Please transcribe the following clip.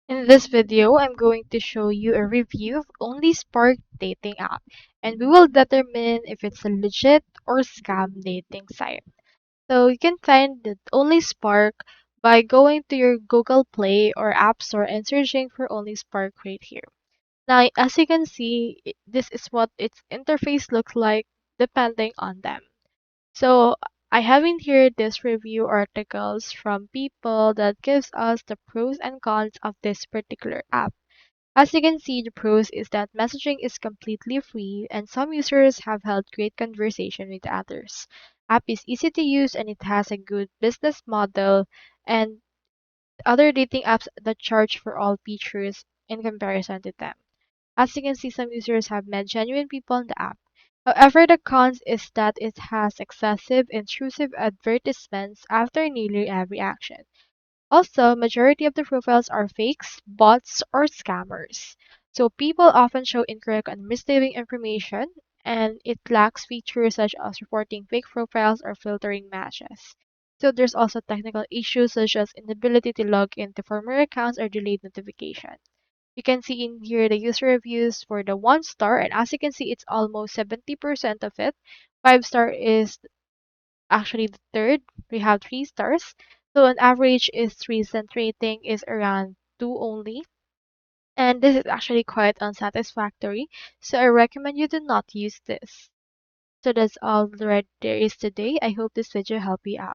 In this video, I'm going to show you a review of OnlySpark dating app, and we will determine if it's a legit or scam dating site. So you can find the OnlySpark by going to your Google Play or App Store and searching for OnlySpark right here. Now, as you can see, this is what its interface looks like depending on them. So I have in here this review articles from people that gives us the pros and cons of this particular app. As you can see, the pros is that messaging is completely free and some users have held great conversation with others. App is easy to use and it has a good business model and other dating apps that charge for all features in comparison to them. As you can see, some users have met genuine people in the app. However, the cons is that it has excessive intrusive advertisements after nearly every action. Also, majority of the profiles are fakes, bots, or scammers. So people often show incorrect and misleading information, and it lacks features such as reporting fake profiles or filtering matches. So there's also technical issues such as inability to log into former accounts or delayed notification. You can see in here the user reviews for the 1 star, and as you can see, it's almost 70% of it. 5 star is actually the third. We have 3 stars. So an average is recent rating is around 2 only. And this is actually quite unsatisfactory. So I recommend you do not use this. So that's all that there is today. I hope this video helped you out.